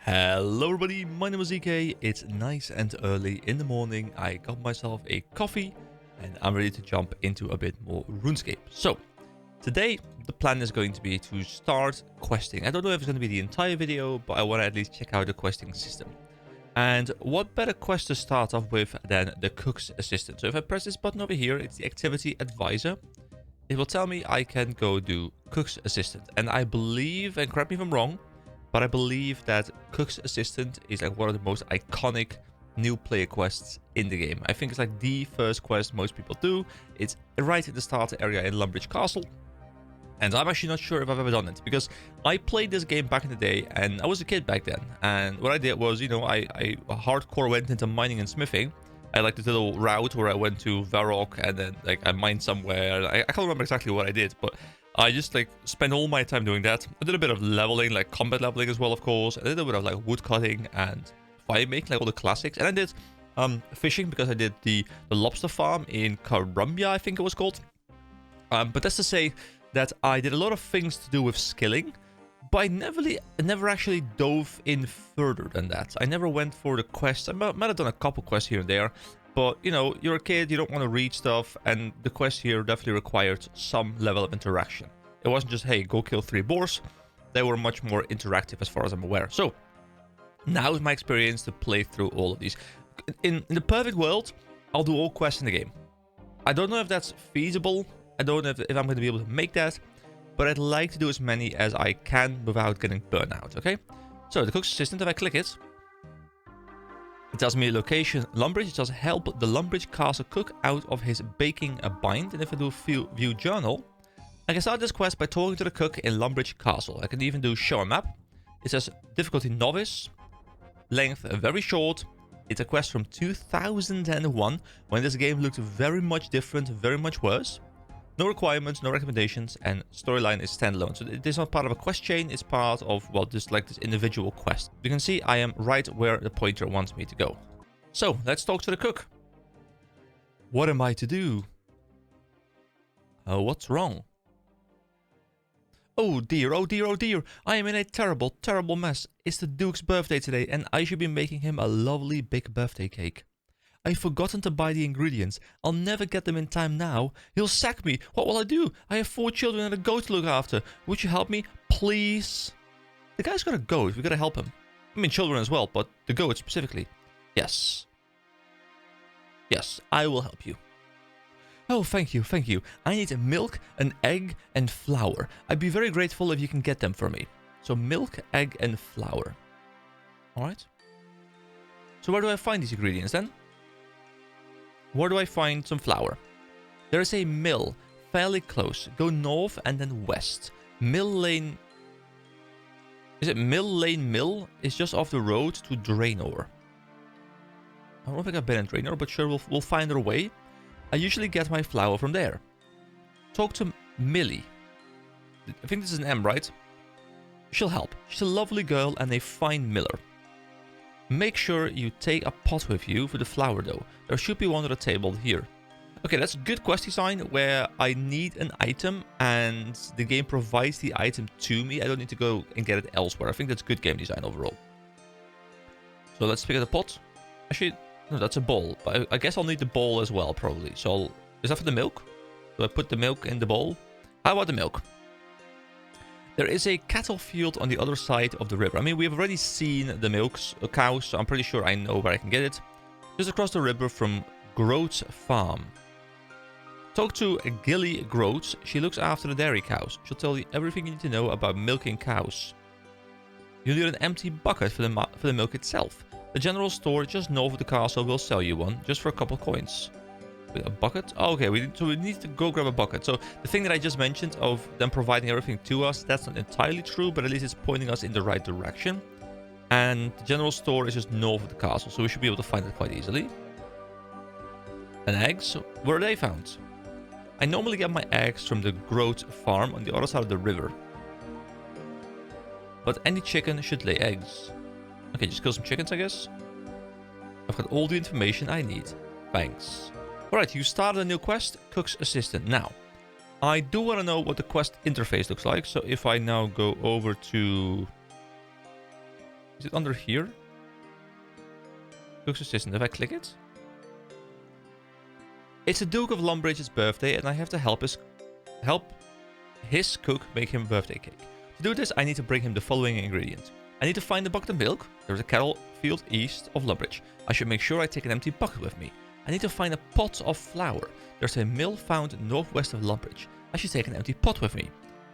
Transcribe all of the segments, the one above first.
Hello everybody, my name is EK. It's nice and early in the morning. I got myself a coffee and I'm ready to jump into a bit more RuneScape. So, today the plan is going to be to start questing. I don't know if it's going to be the entire video, but I want to at least check out the questing system. And what better quest to start off with than the cook's assistant? So if I press this button over here, it's the activity advisor. It will tell me I can go do cook's assistant. And I believe, and correct me if I'm wrong, but I believe that Cook's Assistant is like one of the most iconic new player quests in the game. I think it's like the first quest most people do. It's right at the starter area in Lumbridge Castle. And I'm actually not sure if I've ever done it, because I played this game back in the day and I was a kid back then. And what I did was, you know, I hardcore went into mining and smithing. I like this little route where I went to Varrock and then like I mined somewhere. I can't remember exactly what I did, but I just like spent all my time doing that. I did a bit of leveling, like combat leveling as well, of course. I did a bit of like wood cutting and fire making, like all the classics. And I did fishing because I did the lobster farm in Columbia, I think it was called. But that's to say that I did a lot of things to do with skilling, but I never actually dove in further than that. I never went for the quests. I might have done a couple quests here and there. But, you know, you're a kid, you don't want to read stuff, and the quest here definitely required some level of interaction. It wasn't just, hey, go kill 3 boars. They were much more interactive as far as I'm aware. So, now is my experience to play through all of these. In the perfect world, I'll do all quests in the game. I don't know if that's feasible. I don't know if I'm going to be able to make that. But I'd like to do as many as I can without getting burnout, okay? So, the cook's assistant, if I click it, it tells me location Lumbridge. It says help the Lumbridge Castle cook out of his baking a bind. And if I do view journal, I can start this quest by talking to the cook in Lumbridge Castle. I can even do show a map. It says difficulty novice, length very short. It's a quest from 2001 when this game looked very much different, very much worse. No requirements, no recommendations, and storyline is standalone. So it is not part of a quest chain, it's part of, well, just like this individual quest. You can see I am right where the pointer wants me to go. So, let's talk to the cook. What am I to do? Oh, what's wrong? Oh dear, oh dear, oh dear. I am in a terrible, terrible mess. It's the Duke's birthday today, and I should be making him a lovely big birthday cake. I've forgotten to buy the ingredients. I'll never get them in time now. He'll sack me. What will I do? I have 4 children and a goat to look after. Would you help me? Please? The guy's got a goat. We gotta help him. I mean, children as well, but the goat specifically. Yes. Yes, I will help you. Oh, thank you, thank you. I need milk, an egg, and flour. I'd be very grateful if you can get them for me. So milk, egg, and flour. Alright. So where do I find these ingredients then? Where do I find some flour? There is a mill fairly close. Go north and then west. Mill Lane... Is it Mill Lane Mill? It's just off the road to Draenor. I don't think I've been in Draenor, but sure, we'll find our way. I usually get my flour from there. Talk to Millie. I think this is an M, right? She'll help. She's a lovely girl and a fine miller. Make sure you take a pot with you for the flour though. There should be one on the table here. Okay, that's a good quest design where I need an item and the game provides the item to me. I don't need to go and get it elsewhere. I think that's good game design overall. So let's pick up the pot. Actually, no, that's a bowl. But I guess I'll need the bowl as well, probably. So, is that for the milk? Do I put the milk in the bowl? How about the milk? There is a cattle field on the other side of the river. I mean, we've already seen the cows, so I'm pretty sure I know where I can get it. Just across the river from Groat's farm. Talk to Gilly Groats. She looks after the dairy cows. She'll tell you everything you need to know about milking cows. You need an empty bucket for the milk itself. The general store just north of the castle will sell you one, just for a couple coins. A bucket? Oh, okay, we need to go grab a bucket. So the thing that I just mentioned of them providing everything to us, that's not entirely true, but at least it's pointing us in the right direction. And the general store is just north of the castle, so we should be able to find it quite easily. And eggs? Where are they found? I normally get my eggs from the Groat farm on the other side of the river. But any chicken should lay eggs. Okay, just kill some chickens, I guess. I've got all the information I need. Thanks. Alright, you started a new quest, Cook's Assistant. Now, I do want to know what the quest interface looks like. So if I now go over to Is it under here? Cook's assistant. If I click it? It's the Duke of Lumbridge's birthday, and I have to help his cook make him a birthday cake. To do this, I need to bring him the following ingredient. I need to find a bucket of milk. There's a cattle field east of Lumbridge. I should make sure I take an empty bucket with me. I need to find a pot of flour. There's a mill found northwest of Lumbridge. I should take an empty pot with me.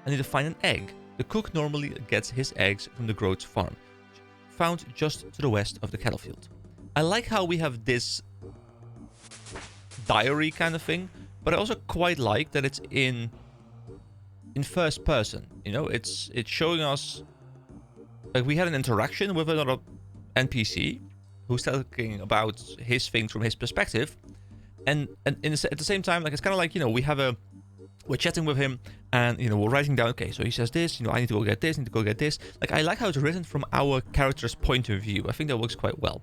I need to find an egg. The cook normally gets his eggs from the Groats farm, found just to the west of the cattle field. I like how we have this diary kind of thing, but I also quite like that it's in first person. You know, it's showing us like we had an interaction with another NPC who's talking about his things from his perspective, and at the same time, like it's kind of like, you know, we're chatting with him, and you know, we're writing down, okay, so he says this, you know, I need to go get this, I need to go get this. Like, I like how it's written from our character's point of view. I think that works quite well.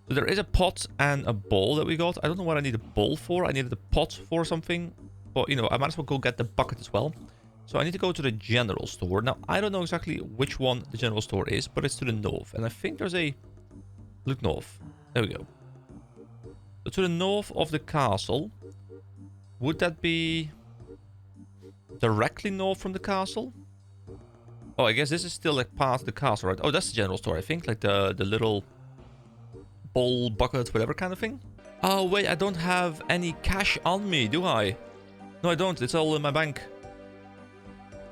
So there is a pot and a bowl that we got. I don't know what I need a bowl for. I needed a pot for something, but you know, I might as well go get the bucket as well. So I need to go to the general store. Now, I don't know exactly which one the general store is, but it's to the north. And I think there's a... Look north. There we go. So to the north of the castle. Would that be directly north from the castle? Oh, I guess this is still like past the castle, right? Oh, that's the general store, I think. Like the little bowl, bucket, whatever kind of thing. Oh, wait, I don't have any cash on me, do I? No, I don't. It's all in my bank.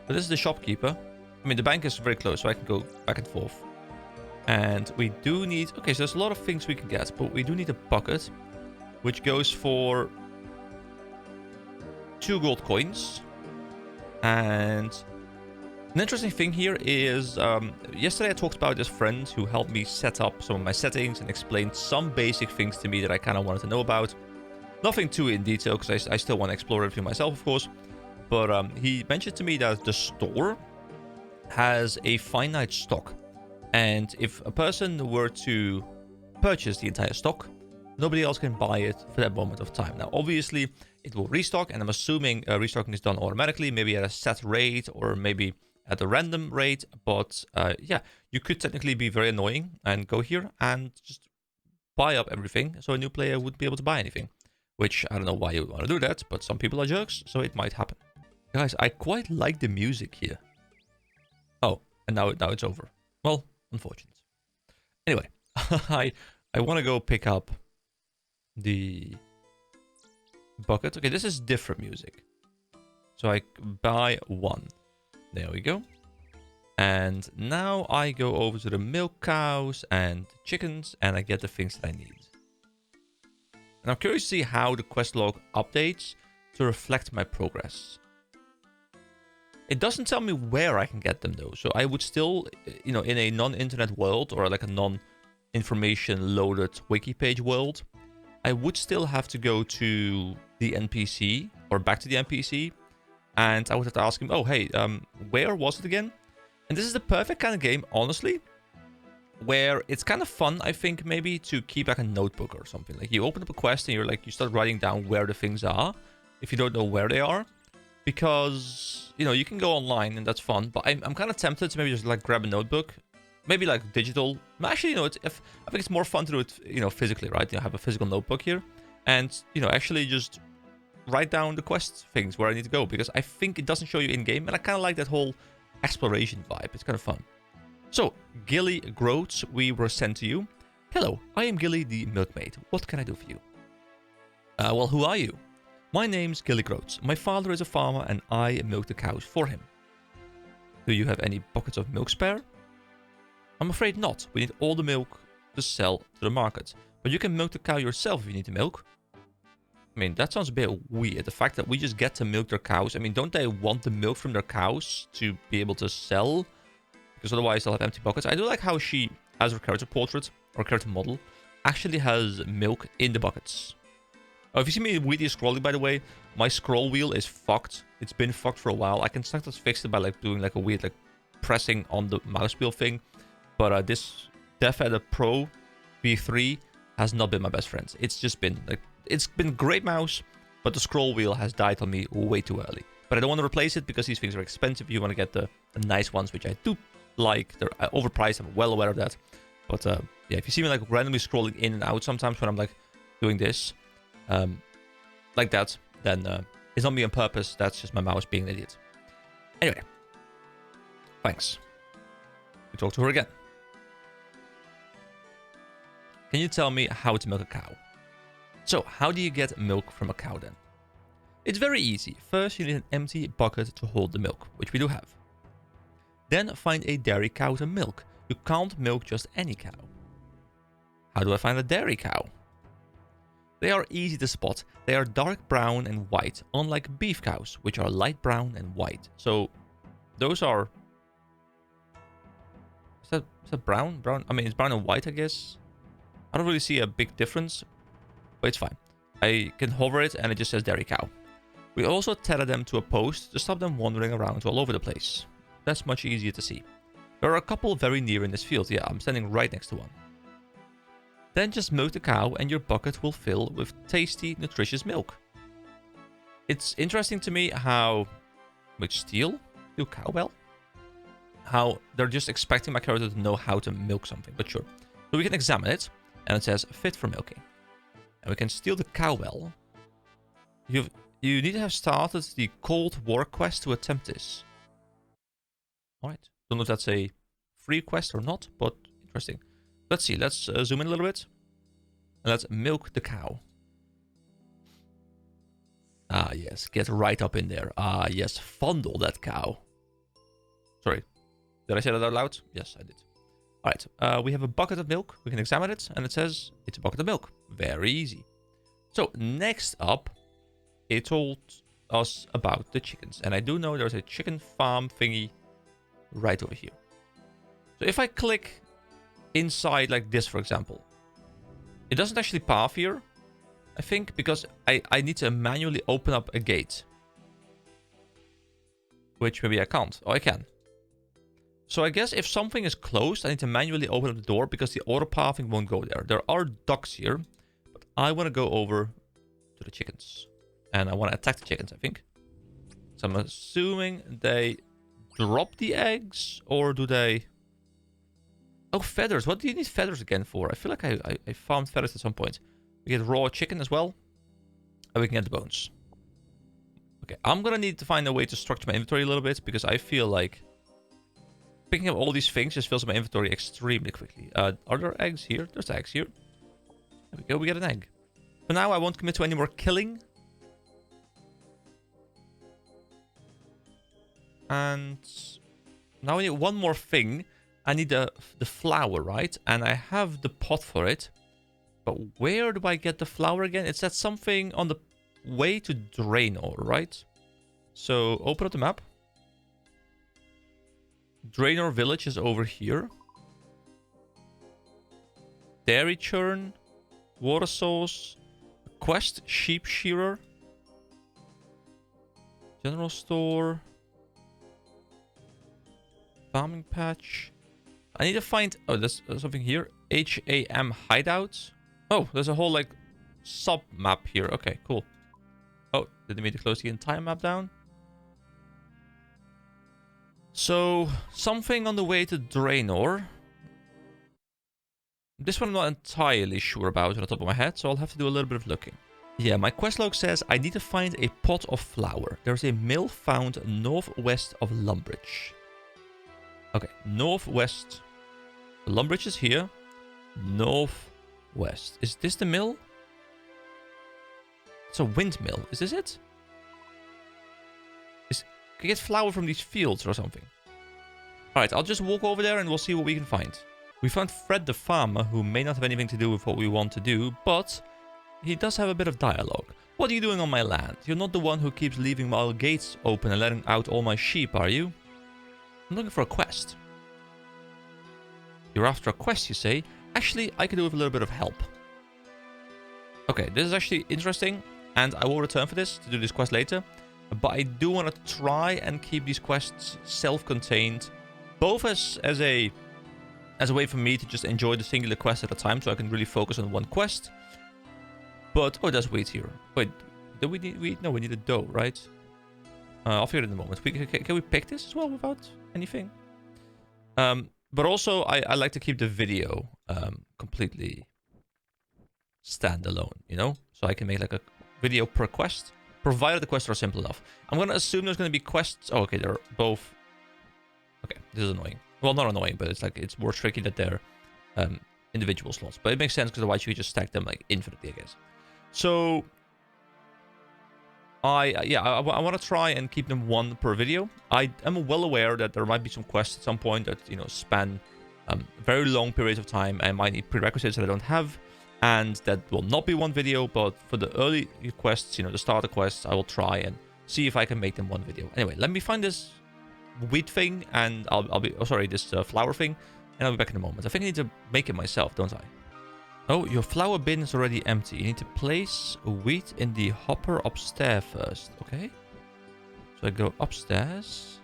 But this is the shopkeeper. I mean, the bank is very close, so I can go back and forth. And we do need... Okay, so there's a lot of things we can get, but we do need a bucket, which goes for 2 gold coins. And an interesting thing here is, yesterday I talked about this friend who helped me set up some of my settings and explained some basic things to me that I kind of wanted to know about. Nothing too in detail, because I still want to explore everything myself, of course. But he mentioned to me that the store has a finite stock. And if a person were to purchase the entire stock, nobody else can buy it for that moment of time. Now, obviously, it will restock, and I'm assuming restocking is done automatically, maybe at a set rate or maybe at a random rate. But yeah, you could technically be very annoying and go here and just buy up everything so a new player wouldn't be able to buy anything. Which, I don't know why you would want to do that, but some people are jerks, so it might happen. Guys, I quite like the music here. Oh, and now it's over. Well, unfortunate. Anyway, I want to go pick up the bucket. Okay, this is different music. So I buy 1. There we go. And now I go over to the milk cows and chickens, and I get the things that I need. And I'm curious to see how the quest log updates to reflect my progress. It doesn't tell me where I can get them though. So I would still, you know, in a non-internet world or like a non-information loaded wiki page world, I would still have to go to the NPC or back to the NPC. And I would have to ask him, oh, hey, where was it again? And this is the perfect kind of game, honestly, where it's kind of fun, I think, maybe to keep like a notebook or something. Like you open up a quest and you start writing down where the things are if you don't know where they are. Because, you know, you can go online and that's fun, but I'm kind of tempted to maybe just like grab a notebook, maybe like digital. Actually, you know, I think it's more fun to do it, you know, physically, right? You know, have a physical notebook here and, you know, actually just write down the quest things where I need to go, because I think it doesn't show you in game, and I kind of like that whole exploration vibe. It's kind of fun. So, Gilly Groats, we were sent to you. Hello, I am Gilly the milkmaid. What can I do for you? Well, who are you? My name's Gilly Groats. My father is a farmer and I milk the cows for him. Do you have any buckets of milk spare? I'm afraid not. We need all the milk to sell to the market. But you can milk the cow yourself if you need the milk. I mean, that sounds a bit weird. The fact that we just get to milk their cows. I mean, don't they want the milk from their cows to be able to sell? Because otherwise they'll have empty buckets. I do like how she, as her character portrait or character model, actually has milk in the buckets. Oh, if you see me weirdly scrolling, by the way, my scroll wheel is fucked. It's been fucked for a while. I can sometimes fix it by like doing like a weird like pressing on the mouse wheel thing. But this DevEdit Pro V3 has not been my best friend. It's just been like, it's been great mouse, but the scroll wheel has died on me way too early. But I don't want to replace it because these things are expensive. You want to get the nice ones, which I do like. They're overpriced. I'm well aware of that. But yeah, if you see me like randomly scrolling in and out sometimes when I'm like doing this, like that, then it's not me on purpose. That's just my mouse being an idiot. Anyway, thanks. We talk to her again. Can you tell me how to milk a cow? So, how do you get milk from a cow then? It's very easy. First, you need an empty bucket to hold the milk, which we do have. Then, find a dairy cow to milk. You can't milk just any cow. How do I find a dairy cow? They are easy to spot. They are dark brown and white, unlike beef cows, which are light brown and white. So, those are... Is that brown? Brown? I mean, it's brown and white, I guess. I don't really see a big difference, but it's fine. I can hover it and it just says dairy cow. We also tether them to a post to stop them wandering around all over the place. That's much easier to see. There are a couple very near in this field. Yeah, I'm standing right next to one. Then just milk the cow and your bucket will fill with tasty, nutritious milk. It's interesting to me how... Which steal? Do cowbell? How they're just expecting my character to know how to milk something, but sure. So we can examine it. And it says, fit for milking. And we can steal the cowbell. You need to have started the Cold War quest to attempt this. Alright. Don't know if that's a free quest or not, but interesting. Let's see. Let's zoom in a little bit. And let's milk the cow. Ah, yes. Get right up in there. Ah, yes. Fondle that cow. Sorry. Did I say that out loud? Yes, I did. Alright, we have a bucket of milk. We can examine it, and it says it's a bucket of milk. Very easy. So, next up, it told us about the chickens. And I do know there's a chicken farm thingy right over here. So, if I click inside like this, for example, it doesn't actually path here, I think, because I need to manually open up a gate. Which maybe I can't. Oh, I can. So I guess if something is closed, I need to manually open up the door because the auto pathing won't go there. There are ducks here, but I want to go over to the chickens. And I want to attack the chickens, I think. So I'm assuming they drop the eggs, or do they... Oh, feathers. What do you need feathers again for? I feel like I farmed feathers at some point. We get raw chicken as well. And we can get the bones. Okay, I'm going to need to find a way to structure my inventory a little bit, because I feel like picking up all these things just fills my inventory extremely quickly. Are there eggs here? There's eggs here. There we go, we get an egg. For now, I won't commit to any more killing. And now I need one more thing. I need the flour, right? And I have the pot for it. But where do I get the flour again? It said something on the way to Draenor, right? So, open up the map. Draenor village is over here. Dairy churn. Water source. Quest sheep shearer. General store. Farming patch. I need to find... Oh, there's something here. HAM hideout. Oh, there's a whole, like, sub-map here. Okay, cool. Oh, did they mean to close the entire map down? So, something on the way to Draenor. This one I'm not entirely sure about on the top of my head, so I'll have to do a little bit of looking. Yeah, my quest log says I need to find a pot of flour. There's a mill found northwest of Lumbridge. Okay, northwest. Lumbridge is here. Northwest. Is this the mill? It's a windmill. Is this it? Can you get flour from these fields or something? Alright, I'll just walk over there and we'll see what we can find. We found Fred the farmer, who may not have anything to do with what we want to do, but he does have a bit of dialogue. What are you doing on my land? You're not the one who keeps leaving my gates open and letting out all my sheep, are you? I'm looking for a quest. You're after a quest, you say? Actually, I could do with a little bit of help. Okay, this is actually interesting, and I will return for this to do this quest later. But I do want to try and keep these quests self-contained, both as a way for me to just enjoy the singular quest at a time, so I can really focus on one quest. But oh, there's wheat here. Wait, do we need wheat? No, we need a dough, right? I'll figure it in a moment. Can we pick this as well without anything? But also, I like to keep the video completely standalone, you know? So I can make like a video per quest, provided the quests are simple enough. I'm going to assume there's going to be quests. Oh, okay, they're both... Okay, this is annoying. Well, not annoying, but it's like it's more tricky that they're individual slots. But it makes sense because otherwise you could just stack them like infinitely, I guess. So I want to try and keep them one per video. I am well aware that there might be some quests at some point that, you know, span very long periods of time and might need prerequisites that I don't have, and that will not be one video. But for the early quests, you know, the starter quests, I will try and see if I can make them one video. Anyway, let me find this wheat thing, and I'll be... Oh, sorry, this flour thing, and I'll be back in a moment. I think I need to make it myself, don't I? Oh, your flour bin is already empty. You need to place wheat in the hopper upstairs first. Okay. So I go upstairs.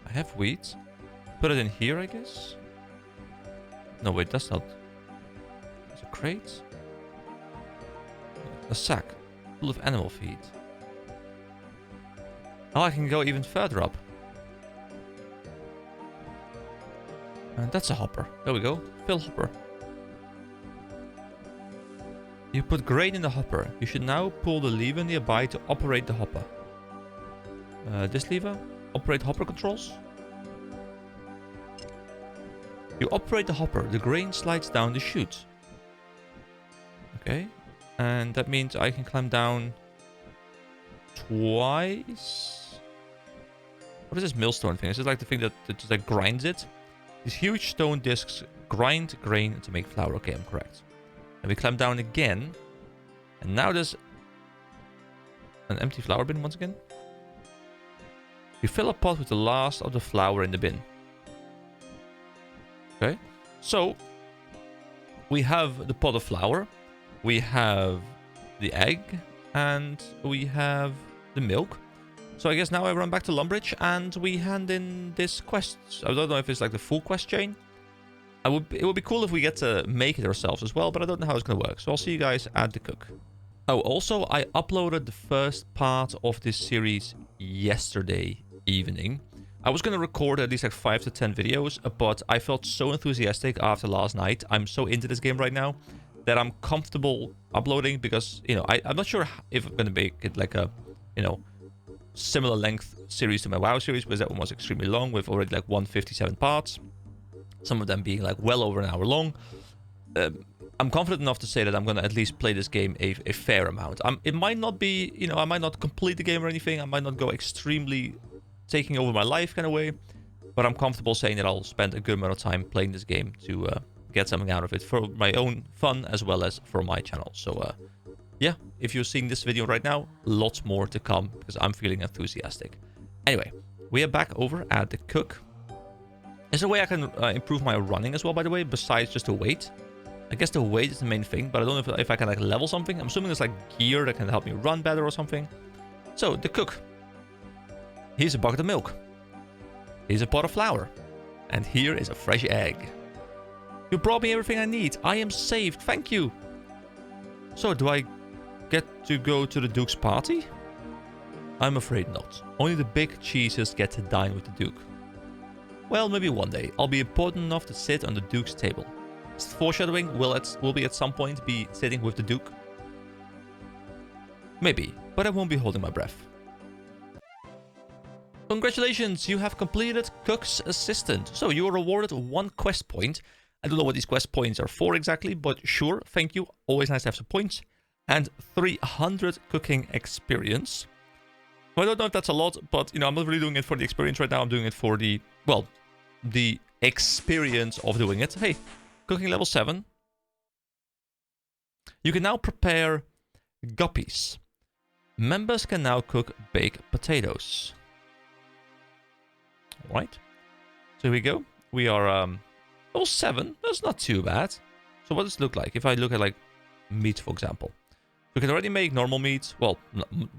I have wheat. Put it in here, I guess. No, wait, that's not... It's a crate. A sack full of animal feed. Oh, I can go even further up. And that's a hopper. There we go. Fill hopper. You put grain in the hopper. You should now pull the lever nearby to operate the hopper. This lever? Operate hopper controls? You operate the hopper. The grain slides down the chute. Okay. And that means I can climb down twice. What is this millstone thing? Is it like the thing that just like grinds it? These huge stone discs grind grain to make flour. Okay, I'm correct. And we climb down again. And now there's an empty flour bin once again. You fill a pot with the last of the flour in the bin. Okay. So we have the pot of flour. We have the egg. And we have the milk. So I guess now I run back to Lumbridge and we hand in this quest. I don't know if it's like the full quest chain. It would be cool if we get to make it ourselves as well, but I don't know how it's going to work. So I'll see you guys at the cook. Oh, also, I uploaded the first part of this series yesterday evening. I was going to record at least like 5 to 10 videos, but I felt so enthusiastic after last night. I'm so into this game right now that I'm comfortable uploading because, you know, I'm not sure if I'm going to make it like a, you know, similar length series to my WoW series, because that one was extremely long with already like 157 parts. Some of them being like well over an hour long. I'm confident enough to say that I'm going to at least play this game a fair amount. It might not be, you know, I might not complete the game or anything. I might not go extremely taking over my life kind of way. But I'm comfortable saying that I'll spend a good amount of time playing this game to get something out of it for my own fun as well as for my channel. So, yeah, if you're seeing this video right now, lots more to come because I'm feeling enthusiastic. Anyway, we are back over at the cook. Is there a way I can improve my running as well, by the way, besides just the weight? I guess the weight is the main thing, but I don't know if I can like level something. I'm assuming there's like gear that can help me run better or something. So, the cook. Here's a bucket of milk. Here's a pot of flour. And here is a fresh egg. You brought me everything I need. I am saved. Thank you. So, do I get to go to the Duke's party? I'm afraid not. Only the big cheeses get to dine with the Duke. Well, maybe one day. I'll be important enough to sit on the Duke's table. Is it foreshadowing? Will we at some point be sitting with the Duke? Maybe, but I won't be holding my breath. Congratulations, you have completed Cook's Assistant. So you are rewarded 1 quest point. I don't know what these quest points are for exactly, but sure, thank you. Always nice to have some points. And 300 cooking experience. Well, I don't know if that's a lot, but, you know, I'm not really doing it for the experience right now. I'm doing it for the, well, the experience of doing it. Hey, cooking level 7. You can now prepare guppies. Members can now cook baked potatoes. Alright. So here we go. We are, level 7. That's not too bad. So what does it look like? If I look at, like, meat, for example. We can already make normal meat. Well,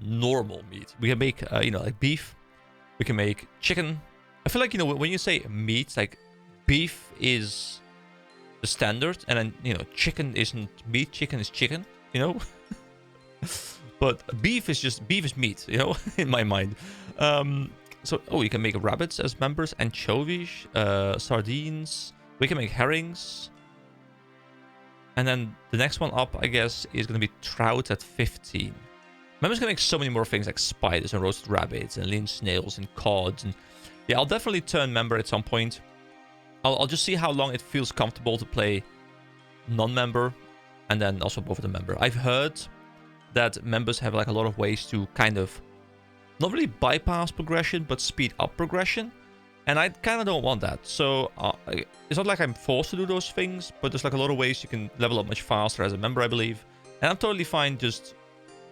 normal meat. We can make, you know, like beef. We can make chicken. I feel like, you know, when you say meat, like beef is the standard. And then, you know, chicken isn't meat. Chicken is chicken, you know. But beef is meat, you know, in my mind. So, oh, you can make rabbits as members. Anchovies, sardines. We can make herrings. And then the next one up, I guess, is going to be trout at 15. Members can make so many more things like spiders and roasted rabbits and lean snails and cods. And yeah, I'll definitely turn member at some point. I'll just see how long it feels comfortable to play non-member and then also both of the member. I've heard that members have like a lot of ways to kind of not really bypass progression, but speed up progression. And I kind of don't want that. So it's not like I'm forced to do those things, but there's like a lot of ways you can level up much faster as a member, I believe. And I'm totally fine just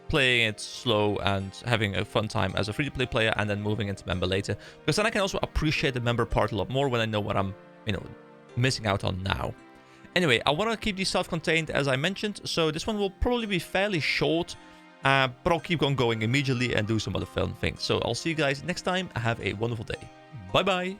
playing it slow and having a fun time as a free-to-play player and then moving into member later. Because then I can also appreciate the member part a lot more when I know what I'm, missing out on now. Anyway, I want to keep these self-contained as I mentioned, so this one will probably be fairly short, but I'll keep on going immediately and do some other fun things. So I'll see you guys next time. Have a wonderful day. Bye-bye.